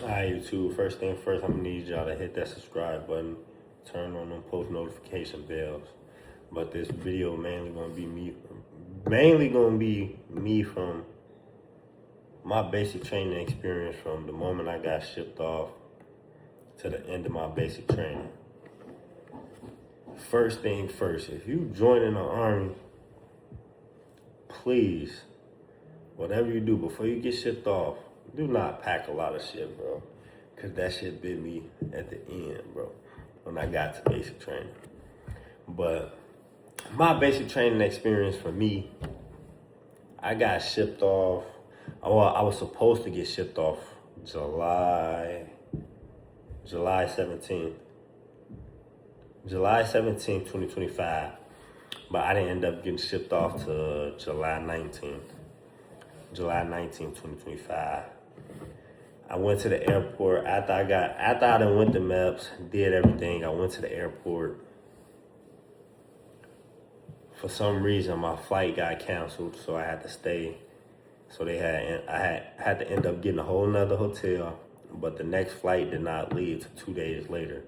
Alright, YouTube, first thing first, I'm gonna need y'all to hit that subscribe button, turn on them post notification bells. But this video mainly gonna be me from my basic training experience from the moment I got shipped off to the end of my basic training. First thing first, if you joining the Army, please, whatever you do before you get shipped off, do not pack a lot of shit, bro. Cause that shit bit me at the end, bro, when I got to basic training. But my basic training experience for me, I got shipped off. Well, I was supposed to get shipped off July 17th. July 17th, 2025. But I didn't end up getting shipped off to July 19th. July 19th, 2025. I went to the airport after I done went to MEPS, did everything. I went to the airport. For some reason, my flight got canceled, so I had to stay. So I had to end up getting a whole nother hotel, but the next flight did not leave till 2 days later.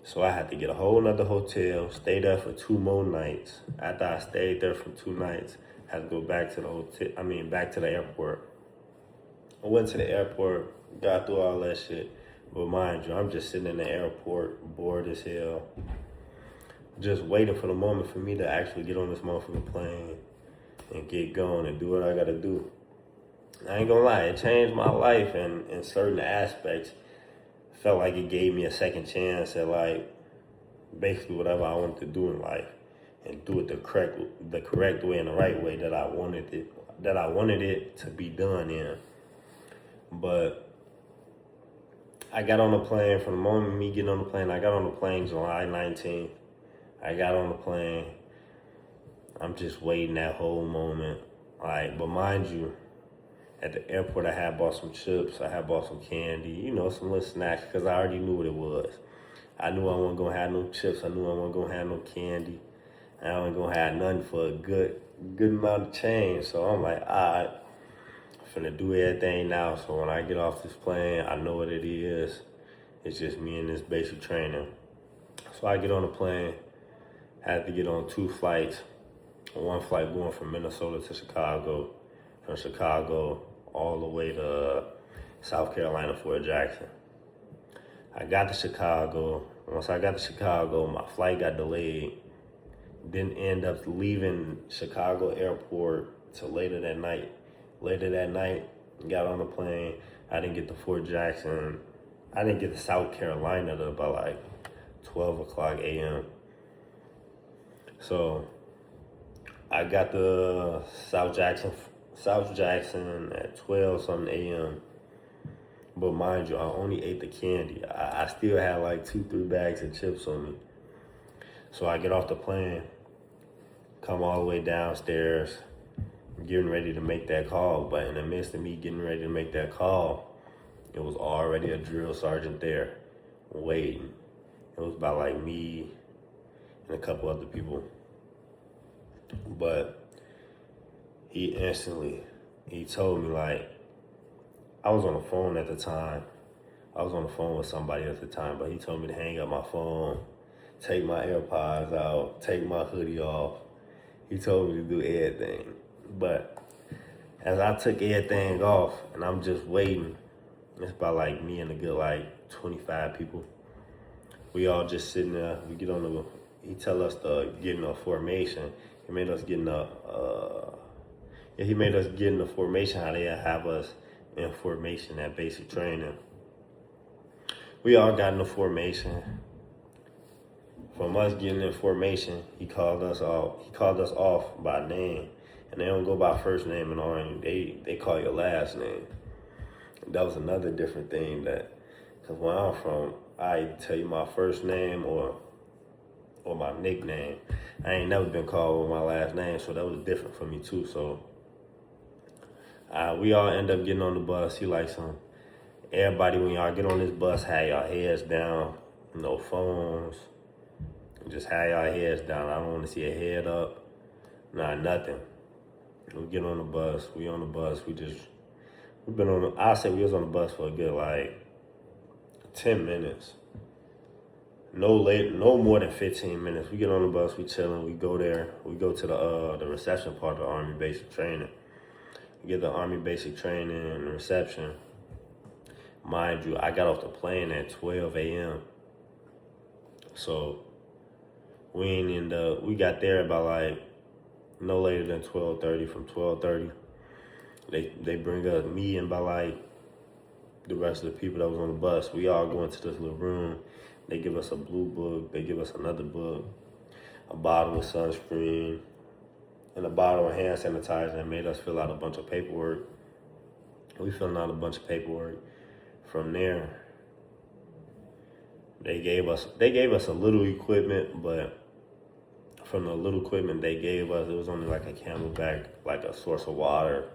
So I had to get a whole nother hotel, stay there for 2 more nights. After I stayed there for 2 nights, I had to go back to back to the airport. I went to the airport, got through all that shit. But mind you, I'm just sitting in the airport, bored as hell, just waiting for the moment for me to actually get on this motherfucking plane and get going and do what I gotta do. I ain't gonna lie, it changed my life in certain aspects. Felt like it gave me a second chance at like basically whatever I wanted to do in life and do it the correct way and the right way that I wanted it to be done in. But I got on the plane. From the moment me getting on the plane, I got on the plane July 19th. I got on the plane. I'm just waiting that whole moment. But mind you, at the airport, I had bought some chips. I had bought some candy, some little snacks, because I already knew what it was. I knew I wasn't going to have no chips. I knew I wasn't going to have no candy. I wasn't going to have nothing for a good amount of change. So I'm like, all right, I'm finna do everything now. So when I get off this plane, I know what it is. It's just me and this basic training. So I get on the plane. Had to get on 2 flights. One flight going from Minnesota to Chicago. From Chicago all the way to South Carolina, Fort Jackson. I got to Chicago. Once I got to Chicago, my flight got delayed. Didn't end up leaving Chicago airport till later that night. Got on the plane. I didn't get to Fort Jackson. I didn't get to South Carolina till about like 12 o'clock a.m. So I got to South Jackson at 12 something a.m. But mind you, I only ate the candy. I still had like 2-3 bags of chips on me. So I get off the plane, come all the way downstairs, getting ready to make that call. But in the midst of me getting ready to make that call, it was already a drill sergeant there waiting. It was about like me and a couple other people. But he told me, like, I was on the phone at the time. I was on the phone with somebody at the time, but he told me to hang up my phone, take my AirPods out, take my hoodie off. He told me to do everything. But as I took everything off and I'm just waiting, it's about like me and a good like 25 people. We all just sitting there. We get on he tell us to get in a formation. He made us get in a formation, how they have us in formation at basic training. We all got in a formation. From us getting in formation, he called us off by name. And they don't go by first name in Army. They call your last name. And that was another different thing because where I'm from, I tell you my first name or my nickname. I ain't never been called with my last name, so that was different for me too. So we all end up getting on the bus. Everybody, when y'all get on this bus, have y'all heads down, no phones. Just have y'all heads down. I don't want to see a head up, nothing. We get on the bus. We on the bus. We just We've been on. I say we was on the bus for a good like 10 minutes. No more than 15 minutes. We get on the bus, we chilling, we go there, we go to the reception part of the Army basic training. We get the Army basic training and the reception. Mind you, I got off the plane at 12 a.m. So we got there by like no later than 12:30. From 12:30, they bring us me and by like the rest of the people that was on the bus. We all go into this little room. They give us a blue book. They give us another book, a bottle of sunscreen, and a bottle of hand sanitizer, and made us fill out a bunch of paperwork. We filled out a bunch of paperwork. From there, they gave us a little equipment, but from the little equipment they gave us, it was only like a Camelback, like a source of water,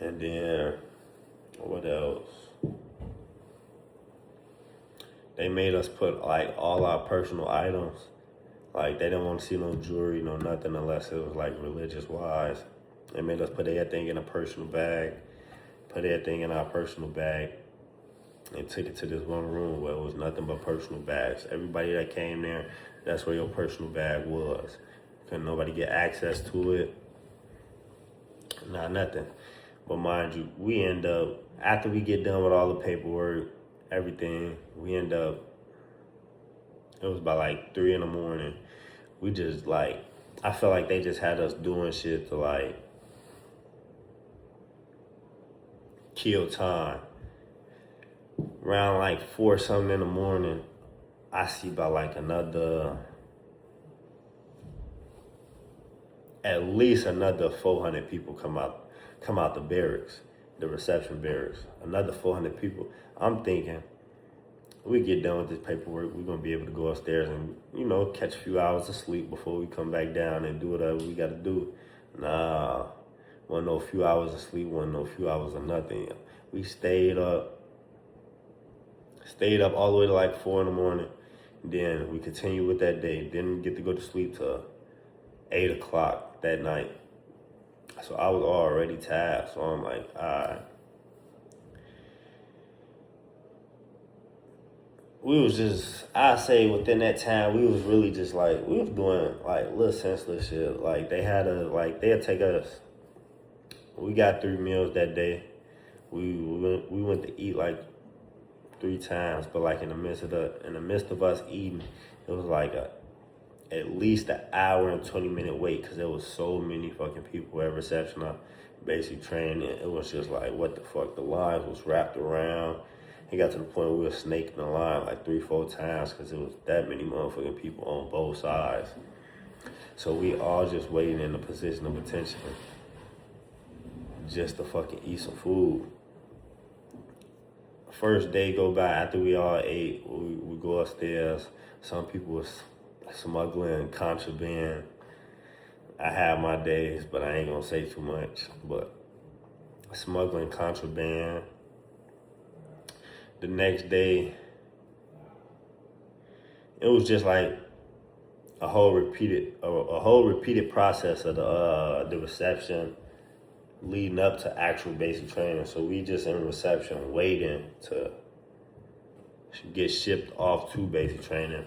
and then what else? They made us put like all our personal items. Like they didn't want to see no jewelry, no nothing unless it was like religious wise. They made us put everything in a personal bag, put everything in our personal bag, and took it to this one room where it was nothing but personal bags. Everybody that came there, that's where your personal bag was. Couldn't nobody get access to it. Not nothing. But mind you, we end up, after we get done with all the paperwork, everything, we end up, it was about like 3 in the morning. We just like, I felt like they just had us doing shit to like kill time. Around like 4 something in the morning, I see about like at least another 400 people come out the barracks, the reception barracks. Another 400 people. I'm thinking, we get done with this paperwork, we're gonna be able to go upstairs and, catch a few hours of sleep before we come back down and do whatever we gotta do. Nah, wasn't no few hours of sleep, wasn't no few hours of nothing. We stayed up all the way to like 4 in the morning. Then we continued with that day. Didn't get to go to sleep till 8 o'clock that night. So I was already tired. So I'm like, all right. We was just, I say within that time, we was really just like, we was doing like little senseless shit. Like they'd take us. We got 3 meals that day. We went to eat like 3 times, but like in the midst of us eating, it was like at least an hour and 20-minute wait because there was so many fucking people at reception of basic training. It was just like, what the fuck? The lines was wrapped around. It got to the point where we were snaking the line like 3-4 times because it was that many motherfucking people on both sides. So we all just waiting in a position of attention just to fucking eat some food. First day go by, after we all ate, we go upstairs. Some people was smuggling contraband. I had my days, but I ain't gonna say too much. But smuggling contraband. The next day, it was just like a whole repeated process of the reception leading up to actual basic training. So we just in reception waiting to get shipped off to basic training.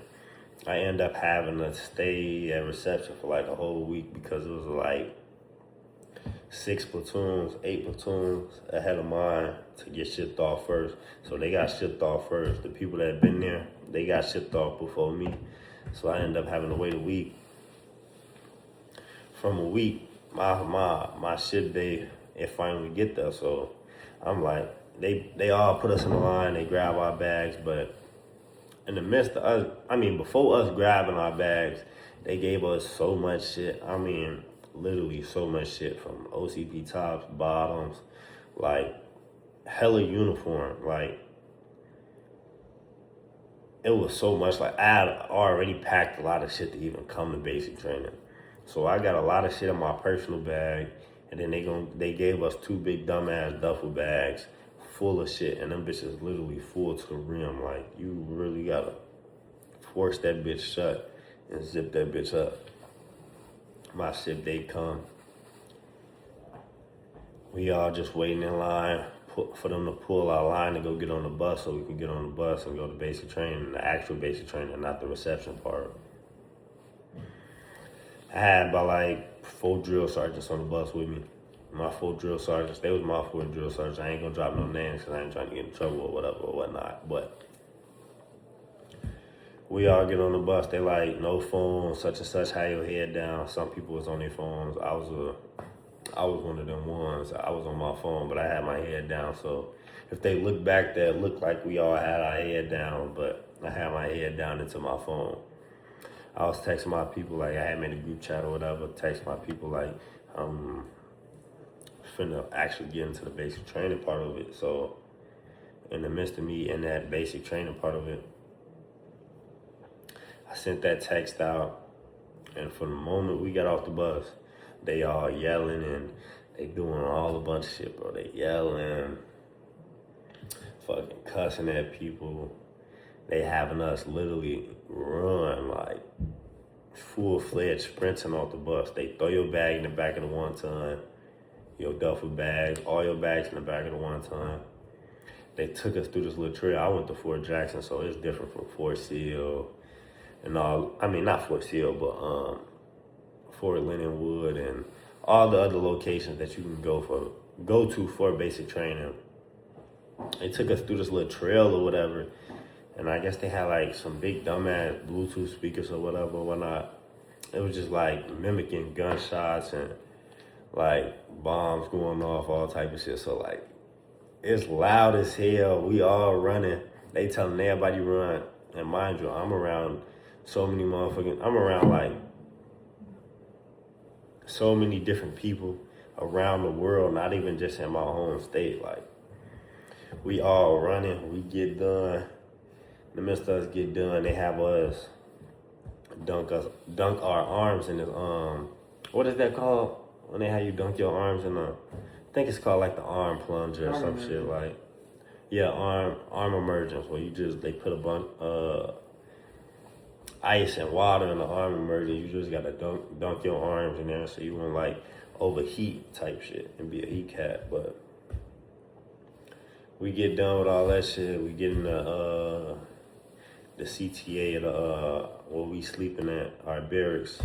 I end up having to stay at reception for like a whole week because it was like 8 platoons ahead of mine to get shipped off first. So they got shipped off first. The people that had been there, they got shipped off before me. So I ended up having to wait a week. From a week, my ship day, it finally get there. So I'm like, they all put us in the line, they grab our bags, but in the midst of us, before us grabbing our bags, they gave us so much shit. Literally so much shit, from OCP tops, bottoms, like hella uniform. Like it was so much. Like I had already packed a lot of shit to even come to basic training. So I got a lot of shit in my personal bag, and then they gave us 2 big dumbass duffel bags full of shit, and them bitches literally full to the rim. Like you really gotta force that bitch shut and zip that bitch up. My ship day come. We all just waiting in line, for them to pull our line to go get on the bus so we can get on the bus and go to basic training, the actual basic training, not the reception part. I had about like 4 drill sergeants on the bus with me. My 4 drill sergeants, they was my 4 drill sergeants. I ain't gonna drop no names because I ain't trying to get in trouble or whatever or whatnot. But we all get on the bus. They like, no phone, such and such, have your head down. Some people was on their phones. I was one of them ones. I was on my phone, but I had my head down. So if they look back there, it looked like we all had our head down, but I had my head down into my phone. I was texting my people, like I had made a group chat or whatever, text my people like, finna actually get into the basic training part of it. So in the midst of me in that basic training part of it, I sent that text out, and from the moment we got off the bus, they all yelling and they doing all a bunch of shit, bro. They yelling, fucking cussing at people. They having us literally run like full-fledged sprinting off the bus. They throw your bag in the back of the one-ton, your duffel bag, all your bags in the back of the one-ton. They took us through this little trail. I went to Fort Jackson, so it's different from Fort Sill and all. I mean, not Fort Sill, but Fort Lindenwood and all the other locations that you can go to for basic training. They took us through this little trail or whatever, and I guess they had like some big dumbass Bluetooth speakers or whatever or whatnot. It was just like mimicking gunshots and like bombs going off, all type of shit. So like, it's loud as hell. We all running. They telling everybody run. And mind you, I'm around so many motherfucking, I'm around like so many different people around the world, not even just in my home state. Like, we all running, we get done. In the midst of us get done, they have us dunk our arms in this, what is that called? When they have you dunk your arms in I think it's called like the arm plunger or some shit like, yeah, arm emergence, where they put a bunch, ice and water in the arm emergence. You just gotta dunk your arms in there so you won't like overheat type shit and be a heat cat. But we get done with all that shit. We get in the CTA, where we sleeping at, our barracks.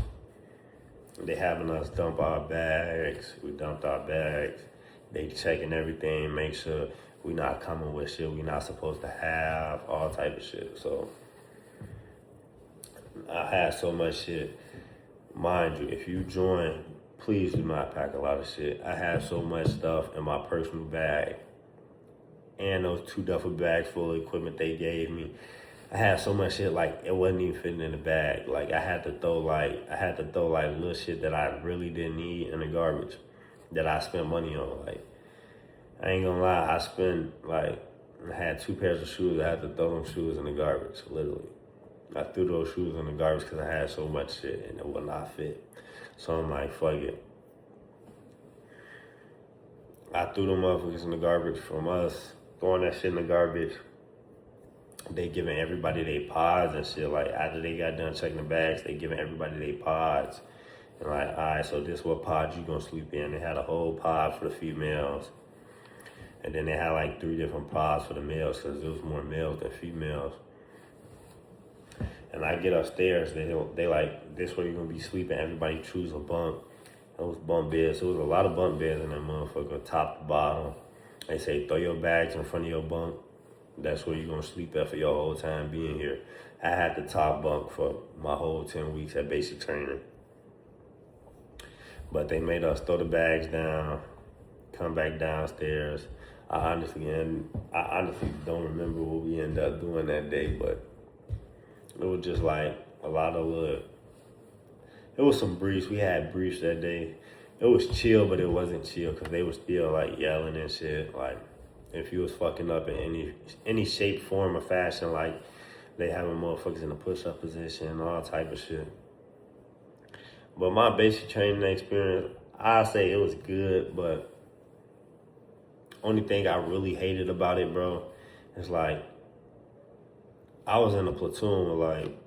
They having us dump our bags. We dumped our bags. They checking everything, make sure we not coming with shit we not supposed to have, all type of shit. So I had so much shit. Mind you, if you join, please do not pack a lot of shit. I had so much stuff in my personal bag and those 2 duffel bags full of equipment they gave me. I had so much shit, like, it wasn't even fitting in the bag. Like, I had to throw like little shit that I really didn't need in the garbage that I spent money on. Like, I ain't gonna lie, I had 2 pairs of shoes. I had to throw them shoes in the garbage, literally. I threw those shoes in the garbage because I had so much shit and it would not fit. So I'm like, fuck it. I threw them motherfuckers in the garbage. From us throwing that shit in the garbage, they giving everybody their pods and shit. Like, after they got done checking the bags, they giving everybody their pods. And like, all right, so this what pod you gonna sleep in? They had a whole pod for the females. And then they had like 3 different pods for the males because there was more males than females. And I get upstairs, they like, this where you're gonna be sleeping. Everybody choose a bunk. Those bunk beds. There was a lot of bunk beds in that motherfucker, top to bottom. They say, throw your bags in front of your bunk. That's where you're gonna sleep at for your whole time being here. I had the top bunk for my whole 10 weeks at basic training. But they made us throw the bags down, come back downstairs. I honestly don't remember what we ended up doing that day, but it was just like a lot of it was some briefs. We had briefs that day. It was chill, but it wasn't chill because they were still like yelling and shit. Like, if you was fucking up in any shape, form, or fashion, like they having motherfuckers in a push-up position and all type of shit. But my basic training experience, I say it was good, but only thing I really hated about it, bro, is like, I was in a platoon with like,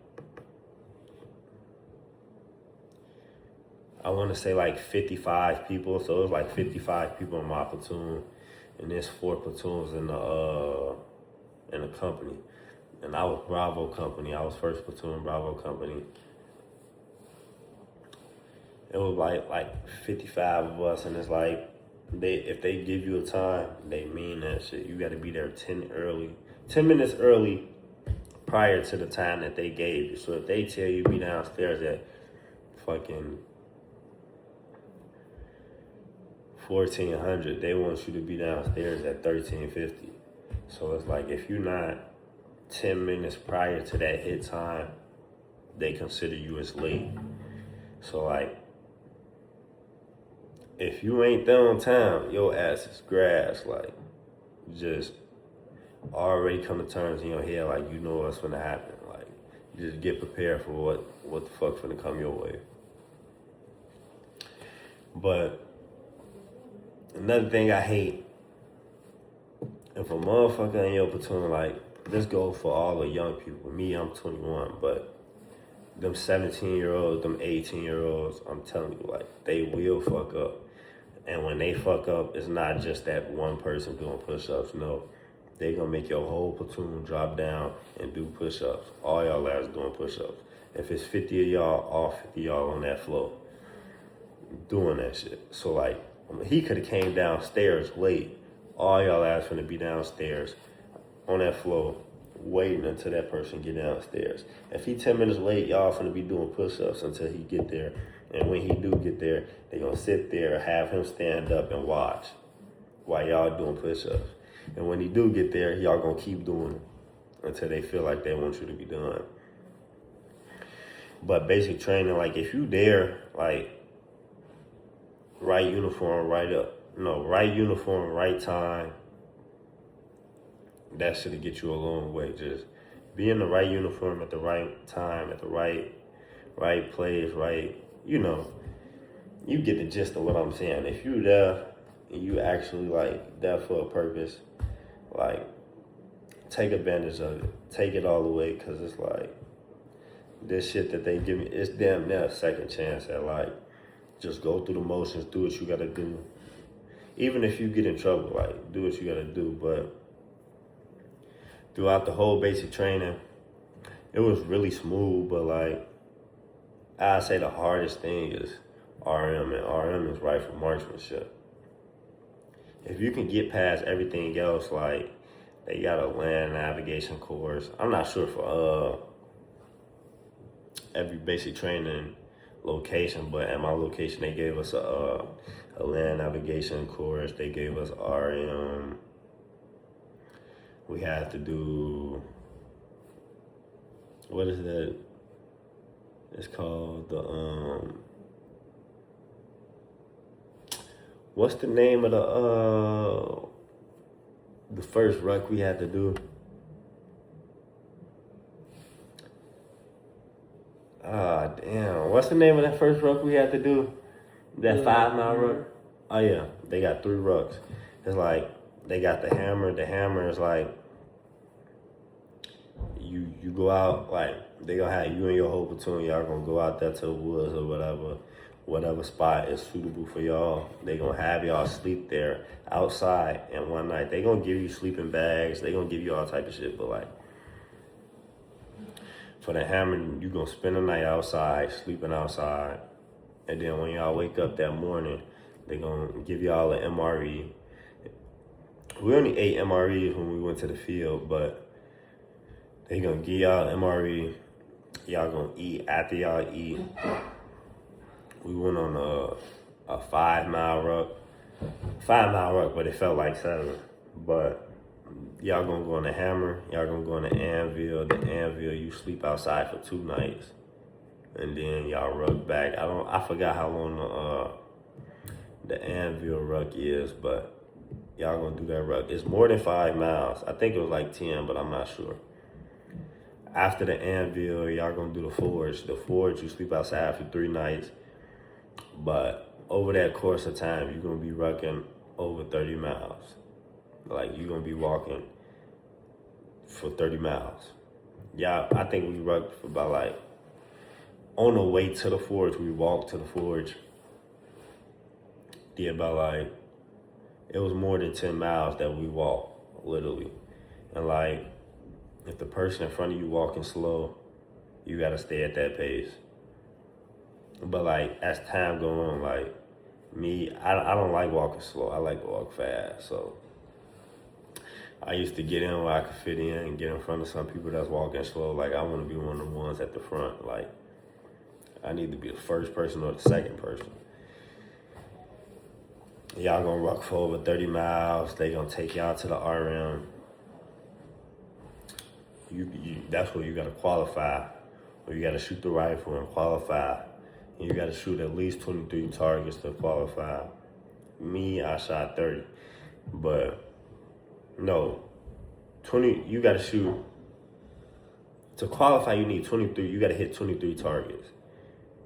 I want to say like 55 people. So it was like 55 people in my platoon. and there's 4 platoons in the company, and I was Bravo company. I was first platoon Bravo company. It was like 55 of us, and it's like if they give you a time, they mean that shit. You got to be there 10 minutes early prior to the time that they gave you. So if they tell you be downstairs at fucking 1400, they want you to be downstairs at 1350. So it's like if you're not 10 minutes prior to that hit time, they consider you as late. So like, if you ain't there on time, your ass is grass. Like, just already come to terms in your head, like you know what's gonna happen. Like, just get prepared for what the fuck's gonna come your way. But another thing I hate, if a motherfucker in your platoon, like, this goes for all the young people. Me, I'm 21, but them 17-year-olds, them 18-year-olds, I'm telling you, like, they will fuck up. And when they fuck up, it's not just that one person doing push-ups. No, they gonna make your whole platoon drop down and do push-ups. All y'all lads doing push-ups. If it's 50 of y'all, all 50 of y'all on that floor doing that shit. So like, he could have came downstairs late. All y'all lads finna be downstairs on that floor waiting until that person get downstairs. If he 10 minutes late, y'all finna be doing push-ups until he get there. And when he do get there, they gonna sit there, have him stand up and watch while y'all doing push-ups. And when he do get there, y'all gonna keep doing it until they feel like they want you to be done. But basic training, like if you there, like right uniform, right uniform, right time, that should get you a long way. Just be in the right uniform at the right time, at the right place, right, you get the gist of what I'm saying. If you there and you actually like there for a purpose, like take advantage of it. Take it all the way, because it's like this shit that they give me, it's damn near a second chance at like just go through the motions, do what you gotta do. Even if you get in trouble, like do what you gotta do. But throughout the whole basic training, it was really smooth, but like I'd say the hardest thing is RM, and RM is rifle marksmanship. If you can get past everything else, like they got a land navigation course. I'm not sure for every basic training location, but at my location they gave us a land navigation course. They gave us RM. We had to do, what is that? It's called the what's the name of the first ruck we had to do? Damn. What's the name of that first ruck we had to do? That 5 mile ruck? Oh yeah, they got 3 rucks. It's like they got the hammer. The hammer is like you go out, like they gonna have you and your whole platoon, y'all gonna go out there to the woods or whatever spot is suitable for y'all. They gonna have y'all sleep there outside, and one night they gonna give you sleeping bags. They gonna give you all type of shit, but like for the hammer, you gonna spend the night outside, sleeping outside, and then when y'all wake up that morning, they gonna give y'all an MRE. We only ate MREs when we went to the field, but they gonna give y'all an MRE. Y'all gonna eat. After y'all eat, we went on a 5 mile ruck. 5 mile ruck, but it felt like 7. But y'all gonna go on the hammer. Y'all gonna go on the anvil. The anvil, you sleep outside for 2 nights, and then y'all ruck back. I forgot how long the anvil ruck is, but y'all gonna do that ruck. It's more than 5 miles. I think it was like 10, but I'm not sure. After the anvil, y'all gonna do the forge. The forge, you sleep outside for 3 nights. But over that course of time, you're gonna be rucking over 30 miles. Like you're gonna be walking for 30 miles. Yeah, I think we rucked for about like, on the way to the forge, we walked to the forge. Did about like it was more than 10 miles that we walked, literally. And like, if the person in front of you walking slow, you gotta stay at that pace. But like, as time go on, like, I don't like walking slow. I like to walk fast. So I used to get in where I could fit in and get in front of some people that's walking slow. Like, I want to be one of the ones at the front. Like, I need to be the first person or the second person. Y'all gonna rock for over 30 miles. They gonna take y'all to the RM. That's where you gotta qualify. Or you gotta shoot the rifle and qualify. And you gotta shoot at least 23 targets to qualify. Me, I shot 30. But no, 20, you gotta shoot. To qualify, you need 23, you gotta hit 23 targets.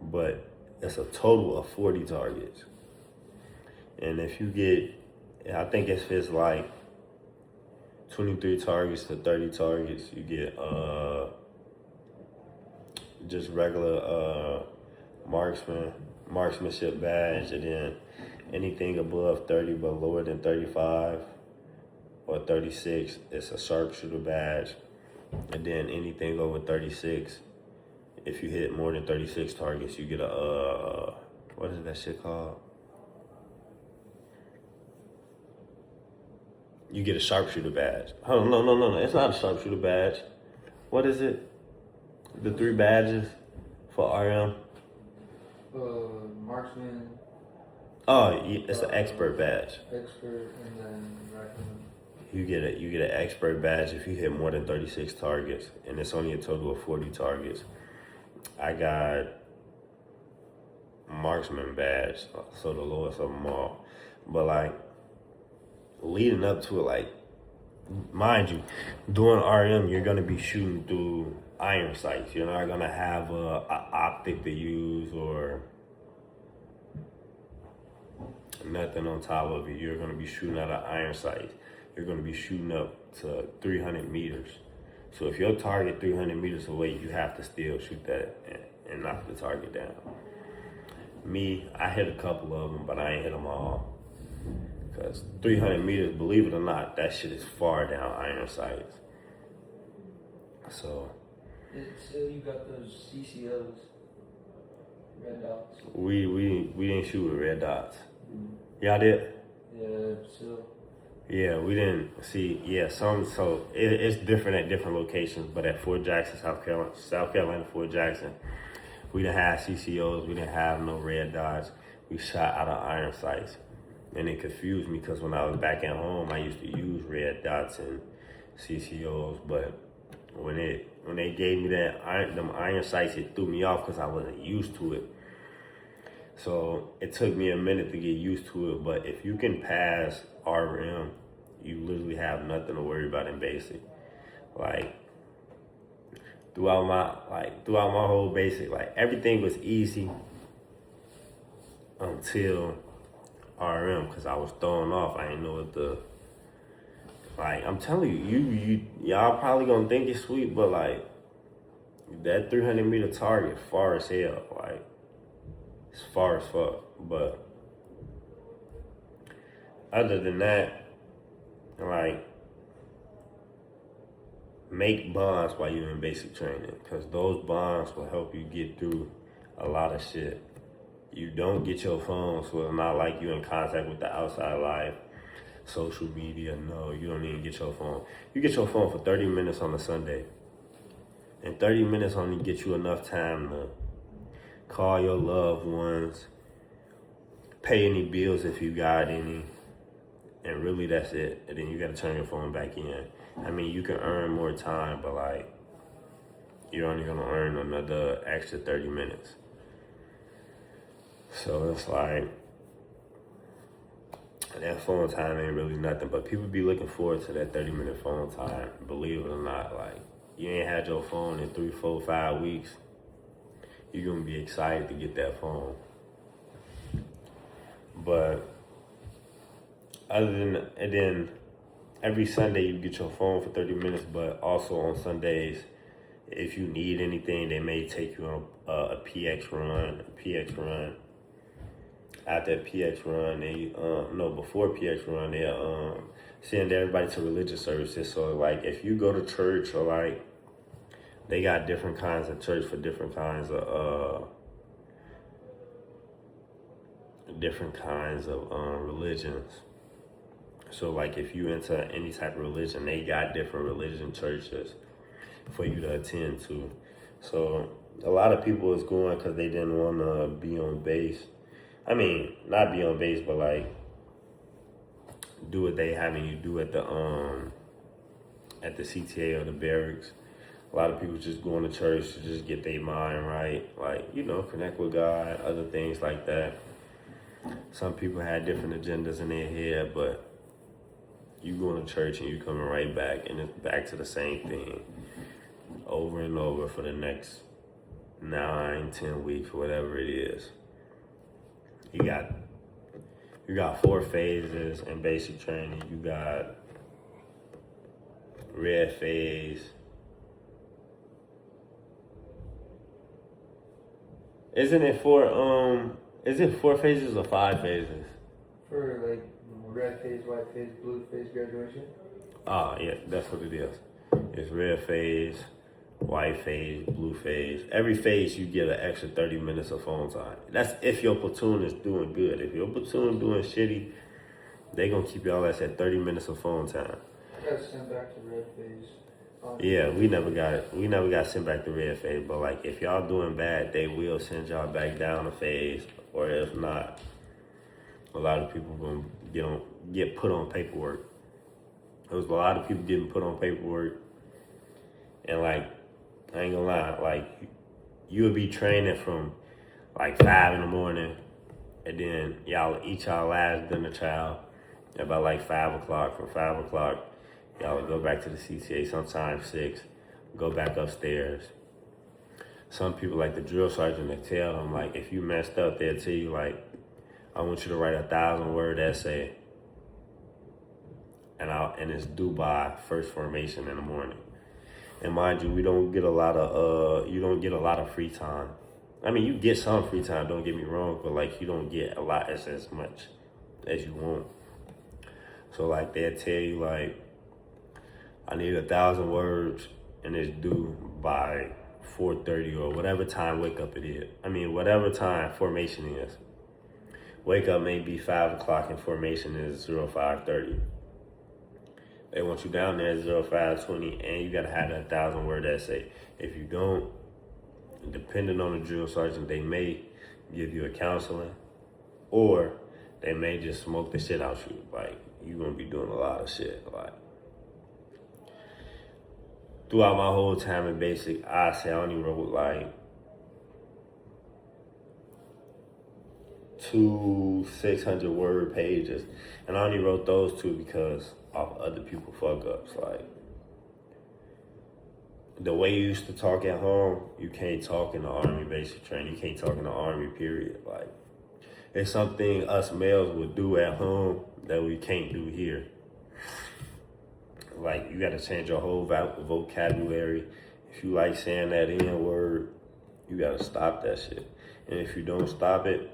But it's a total of 40 targets. And if you get, I think if it's like 23 targets to 30 targets, you get just regular marksmanship badge, and then anything above 30 but lower than 35 or 36, it's a sharpshooter badge. And then anything over 36, if you hit more than 36 targets, you get a, what is that shit called? You get a sharpshooter badge. Oh, no. It's not a sharpshooter badge. What is it? The 3 badges for RM? Marksman. Oh, it's an expert badge. Expert, and then rifleman. You get an expert badge if you hit more than 36 targets, and it's only a total of 40 targets. I got marksman badge, so the lowest of them all. But like, leading up to it, like, mind you, doing RM, you're gonna be shooting through iron sights. You're not gonna have a optic to use or nothing on top of it. You're gonna be shooting at an iron sight. You're gonna be shooting up to 300 meters. So if your target 300 meters away, you have to still shoot that and knock the target down. Me, I hit a couple of them, but I ain't hit them all. Because 300 meters, believe it or not, that shit is far down iron sights. So You got those CCOs, red dots. we didn't shoot with red dots. Y'all did? Yeah, so. Yeah, we didn't see. Yeah, so it's different at different locations. But at Fort Jackson, South Carolina, Fort Jackson, we didn't have CCOs. We didn't have no red dots. We shot out of iron sights. And it confused me because when I was back at home, I used to use red dots and CCOs. But when they gave me them iron sights, it threw me off because I wasn't used to it. So it took me a minute to get used to it. But if you can pass RM, you literally have nothing to worry about in basic. Like throughout my whole basic, like everything was easy until RM, because I was thrown off. I didn't know what like, I'm telling you, y'all probably gonna think it's sweet, but like, that 300 meter target, far as hell, like, it's far as fuck. But other than that, like, make bonds while you're in basic training, because those bonds will help you get through a lot of shit. You don't get your phone, so it's not like you're in contact with the outside life, social media. No, you don't even get your phone. You get your phone for 30 minutes on a Sunday. And 30 minutes only get you enough time to call your loved ones, pay any bills if you got any, and really that's it. And then you gotta turn your phone back in. I mean, you can earn more time, but like, you're only gonna earn another extra 30 minutes. So it's like, that phone time ain't really nothing, but people be looking forward to that 30-minute phone time, believe it or not. Like, you ain't had your phone in 3, 4, 5 weeks, you're gonna be excited to get that phone. But and then every Sunday you get your phone for 30 minutes, but also on Sundays, if you need anything, they may take you on a PX run. after PX run, before PX run, they send everybody to religious services. So like, if you go to church or like, they got different kinds of church for different kinds of religions. So like, if you into any type of religion, they got different religion churches for you to attend to. So a lot of people is going because they didn't want to be on base. I mean, not be on base, but like do what they having you do at the CTA or the barracks. A lot of people just going to church to just get their mind right, like, you know, connect with God, other things like that. Some people had different agendas in their head, but you going to church and you coming right back, and it's back to the same thing over and over for the next 9-10 weeks, whatever it is. You got 4 phases in basic training. You got red phase. Isn't it 4 phases or 5 phases? For like red phase, white phase, blue phase graduation? Ah, yeah, that's what it is. It's red phase, white phase, blue phase. Every phase you get an extra 30 minutes of phone time. That's if your platoon is doing good. If your platoon doing shitty, they gonna keep y'all at 30 minutes of phone time. I got sent back to red phase. Yeah, we never got sent back to red phase, but like if y'all doing bad, they will send y'all back down a phase, or if not, a lot of people gonna get put on paperwork. There was a lot of people getting put on paperwork, and like, I ain't gonna lie, like, you would be training from like 5 in the morning, and then y'all eat y'all last dinner chow about like 5 o'clock. From 5 o'clock, y'all would go back to the CTA, sometimes 6, go back upstairs. Some people, like the drill sergeant, they tell them, like, if you messed up, they'll tell you, like, I want you to write a 1,000-word essay, and it's due by first formation in the morning. And mind you, you don't get a lot of free time. I mean, you get some free time, don't get me wrong, but like, you don't get a lot as much as you want. So like, they'll tell you, like, I need 1,000 words, and it's due by 4:30 or whatever time wake up it is. I mean, whatever time formation is. Wake up may be 5 o'clock and formation is 05:30. They want you down there at 05:20, and you gotta have that 1,000-word essay. If you don't, depending on the drill sergeant, they may give you a counseling, or they may just smoke the shit out you. Like, you're gonna be doing a lot of shit. Like, throughout my whole time in basic, I say I only wrote like 2 600-word pages, and I only wrote those 2 because of other people fuck ups. Like, the way you used to talk at home, you can't talk in the Army basic training. You can't talk in the Army, period. Like, it's something us males would do at home that we can't do here. Like, you gotta change your whole vocabulary. If you like saying that N word, you gotta stop that shit. And if you don't stop it,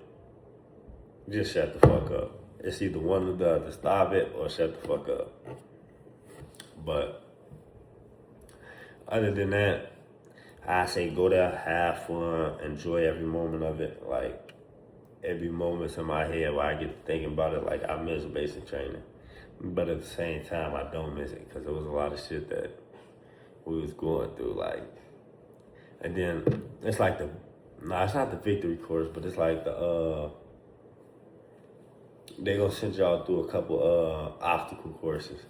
just shut the fuck up. It's either one or the other. Stop it or shut the fuck up. But other than that, I say go there, have fun, enjoy every moment of it. Like, every moment's in my head where I get thinking about it, like, I miss basic training. But at the same time, I don't miss it, because there was a lot of shit that we was going through. Like, and then it's like it's not the victory course, but it's like they gonna send y'all through a couple obstacle courses.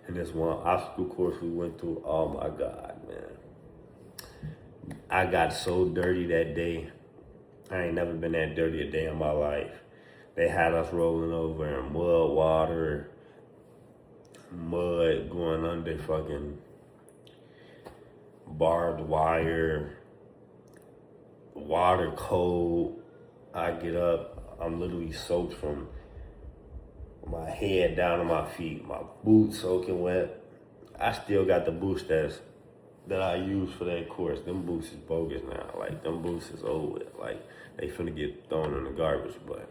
And this one obstacle course we went through, oh my God, man. I got so dirty that day. I ain't never been that dirty a day in my life. They had us rolling over in mud, water, mud going under fucking barbed wire, water cold. I get up, I'm literally soaked from my head down to my feet, my boots soaking wet. I still got the boots that I used for that course. Them boots is bogus now. Like, them boots is old. Like, they finna get thrown in the garbage, but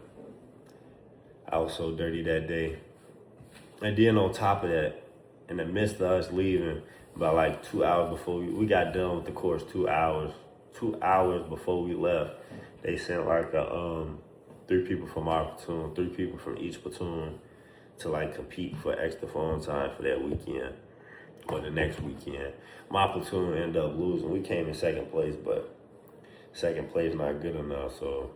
I was so dirty that day. And then on top of that, in the midst of us leaving, about like 2 hours before we got done with the course, 2 hours. 2 hours before we left, they sent like 3 people from our platoon, 3 people from each platoon to like compete for extra phone time for that weekend or the next weekend. My platoon ended up losing. We came in second place, but second place not good enough, so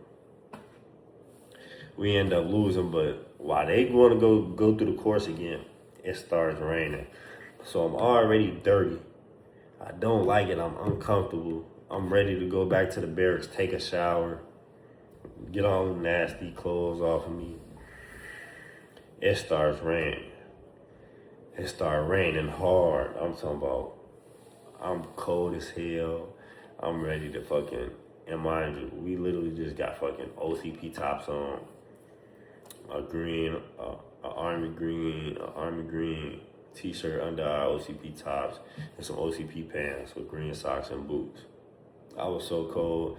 we end up losing. But while they want to go through the course again, it starts raining. So I'm already dirty. I don't like it. I'm uncomfortable. I'm ready to go back to the barracks, take a shower, get all the nasty clothes off of me. It starts raining. It started raining hard. I'm talking about, I'm cold as hell. I'm ready to fucking, and mind you, we literally just got fucking OCP tops on, a army green t-shirt under our OCP tops, and some OCP pants with green socks and boots. I was so cold.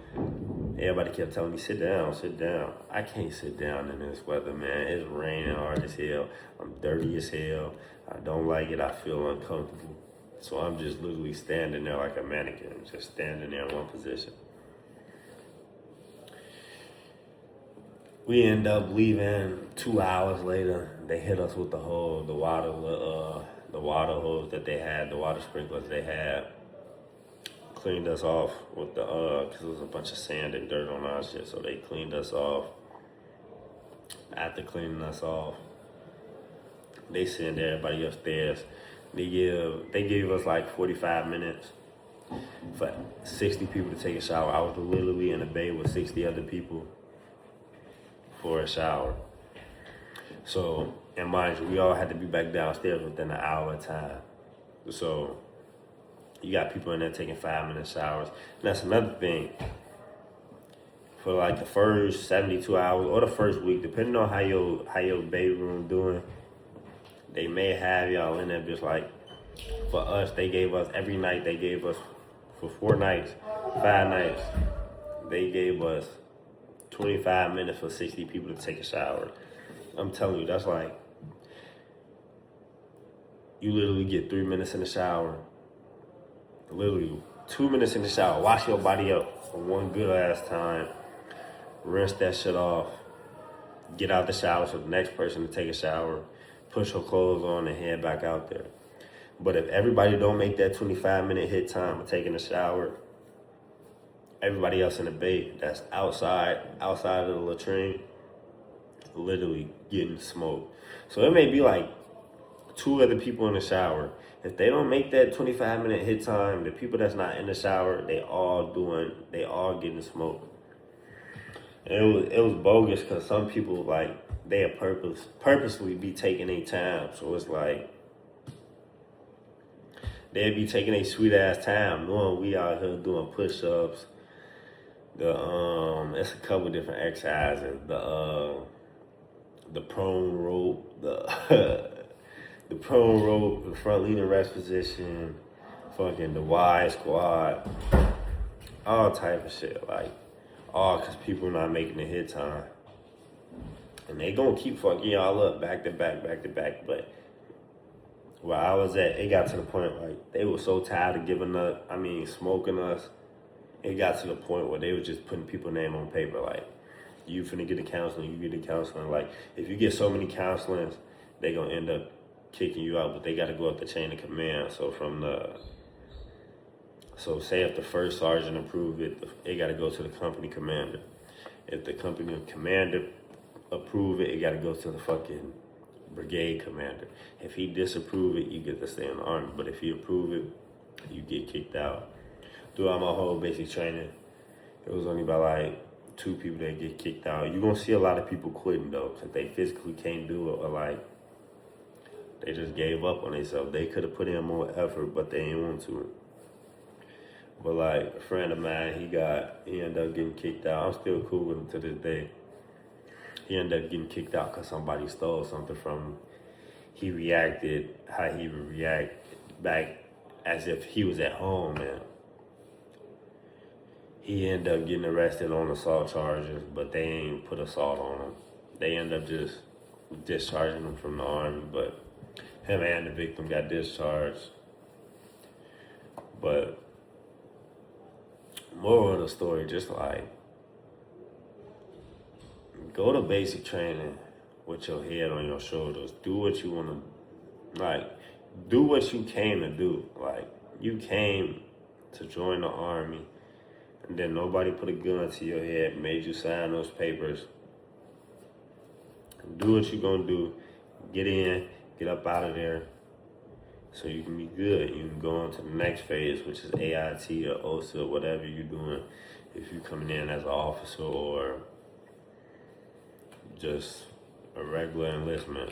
Everybody kept telling me, sit down, sit down. I can't sit down in this weather, man. It's raining hard as hell. I'm dirty as hell. I don't like it. I feel uncomfortable. So I'm just literally standing there like a mannequin, just standing there in one position. We end up leaving 2 hours later. They hit us with the water hose that they had, the water sprinklers they had. Cleaned us off with because there was a bunch of sand and dirt on our shit, so they cleaned us off. After cleaning us off, they send everybody upstairs. They gave us like 45 minutes for 60 people to take a shower. I was literally in a bay with 60 other people for a shower. So, and mind you, we all had to be back downstairs within an hour of time. So, you got people in there taking 5-minute showers. And that's another thing. For like the first 72 hours or the first week, depending on how your bay room doing, they may have y'all in there just like, for us, they gave us, every night they gave us, for 4 nights, 5 nights, they gave us 25 minutes for 60 people to take a shower. I'm telling you, that's like, you literally get 3 minutes in the shower, literally 2 minutes in the shower, wash your body up for one good ass time, rinse that shit off, get out the shower for the next person to take a shower, put your clothes on and head back out there. But if everybody don't make that 25-minute hit time of taking a shower, everybody else in the bay that's outside of the latrine, literally getting smoked. So it may be like 2 other people in the shower. If they don't make that 25-minute hit time, the people that's not in the shower, they all getting smoked. And it was bogus because some people, like, they purposely be taking their time. So it's like, they'd be taking a sweet ass time knowing we out here doing push-ups. It's a couple different exercises. The prone rope, the prone rope, the front leaning rest position, fucking the wide squat, all type of shit. Like, all because people not making the hit time. And they gonna keep fucking y'all up back to back. But where I was at, it got to the point like they were so tired of smoking us. It got to the point where they was just putting people's name on paper. Like, you finna get the counseling, you get the counseling. Like, if you get so many counselings, they gonna end up kicking you out, but they gotta go up the chain of command. So say if the first sergeant approved it, it gotta go to the company commander. If the company commander approve it, it gotta go to the fucking brigade commander. If he disapprove it, you get to stay in the army. But if he approve it, you get kicked out. Throughout my whole basic training, it was only about like 2 people that get kicked out. You're gonna see a lot of people quitting though, because they physically can't do it, or like they just gave up on themselves. They could have put in more effort, but they didn't want to. But like a friend of mine, he ended up getting kicked out. I'm still cool with him to this day. He ended up getting kicked out because somebody stole something from him. He reacted how he would react back as if he was at home, man. He ended up getting arrested on assault charges, but they ain't put assault on him. They ended up just discharging him from the army, but him and the victim got discharged. But moral of the story, just like go to basic training with your head on your shoulders. Do what you want to, like, do what you came to do. Like, you came to join the army, and then nobody put a gun to your head, made you sign those papers. Do what you gonna do. Get in, get up out of there, so you can be good. You can go on to the next phase, which is AIT or OSA, or whatever you're doing. If you're coming in as an officer or just a regular enlistment.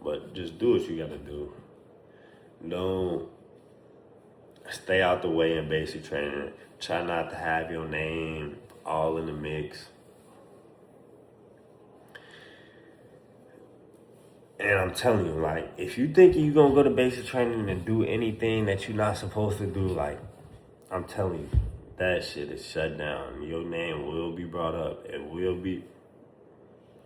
But just do what you gotta do. Don't stay out the way in basic training. Try not to have your name all in the mix. And I'm telling you, like, if you think you're gonna go to basic training and do anything that you're not supposed to do, like, I'm telling you, that shit is shut down. Your name will be brought up. It will be.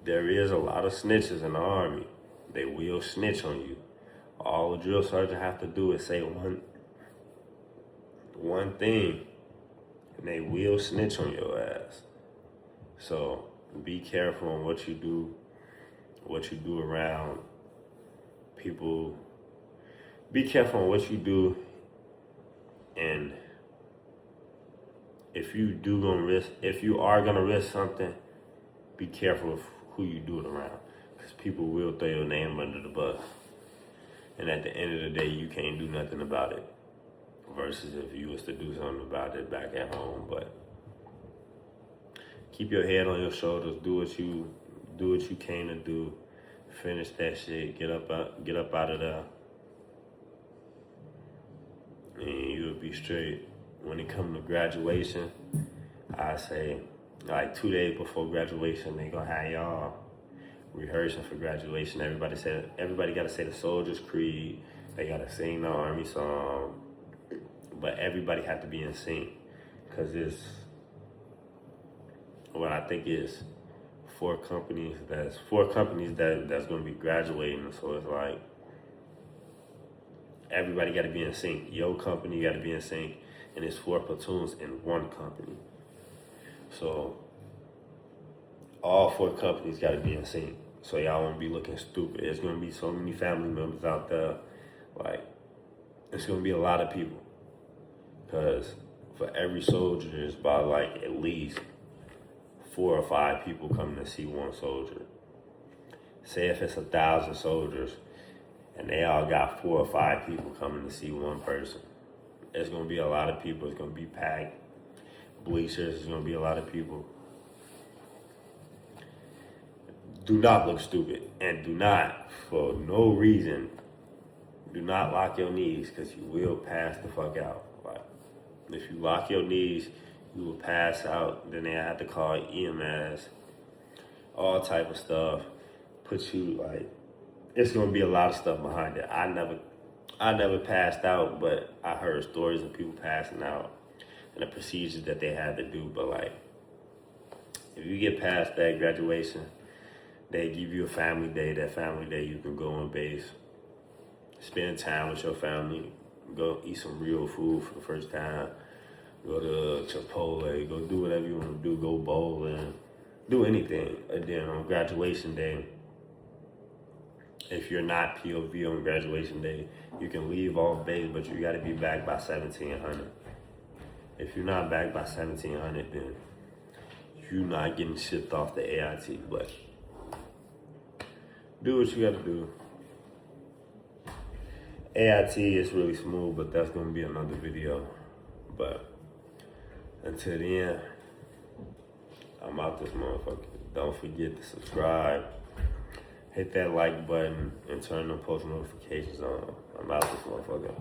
There is a lot of snitches in the army. They will snitch on you. All a drill sergeant have to do is say one thing, and they will snitch on your ass. So be careful on what you do around people. Be careful on what you do, and if you are gonna risk something, be careful of who you do it around, because people will throw your name under the bus, and at the end of the day, you can't do nothing about it. Versus if you was to do something about it back at home. But keep your head on your shoulders. Do what you came to do. Finish that shit. Get up out of there, and you'll be straight. When it comes to graduation, I say like 2 days before graduation, they gonna have y'all rehearsing for graduation. Everybody gotta say the soldier's creed. They gotta sing the army song. But everybody have to be in sync, because it's what I think is four companies that's going to be graduating. So it's like everybody got to be in sync. Your company got to be in sync, and it's 4 platoons in one company. So all 4 companies got to be in sync. So y'all won't be looking stupid. There's going to be so many family members out there. Like, it's going to be a lot of people. Because for every soldier, there's about like at least 4 or 5 people coming to see one soldier. Say if it's 1,000 soldiers and they all got 4 or 5 people coming to see one person. It's going to be a lot of people. It's going to be packed. Bleachers, it's going to be a lot of people. Do not look stupid, and do not, for no reason, do not lock your knees, because you will pass the fuck out. If you lock your knees, you will pass out. Then they have to call EMS, all type of stuff. Put you like, it's gonna be a lot of stuff behind it. I never passed out, but I heard stories of people passing out and the procedures that they had to do. But like, if you get past that graduation, they give you a family day. That family day, you can go on base, spend time with your family. Go eat some real food for the first time. Go to Chipotle. Go do whatever you want to do. Go bowling. Do anything. And then on graduation day, if you're not POV on graduation day, you can leave off base, but you got to be back by 1700. If you're not back by 1700, then you're not getting shipped off the AIT. But do what you got to do. AIT is really smooth, but that's going to be another video. But until then, I'm out this motherfucker. Don't forget to subscribe, hit that like button, and turn the post notifications on. I'm out this motherfucker.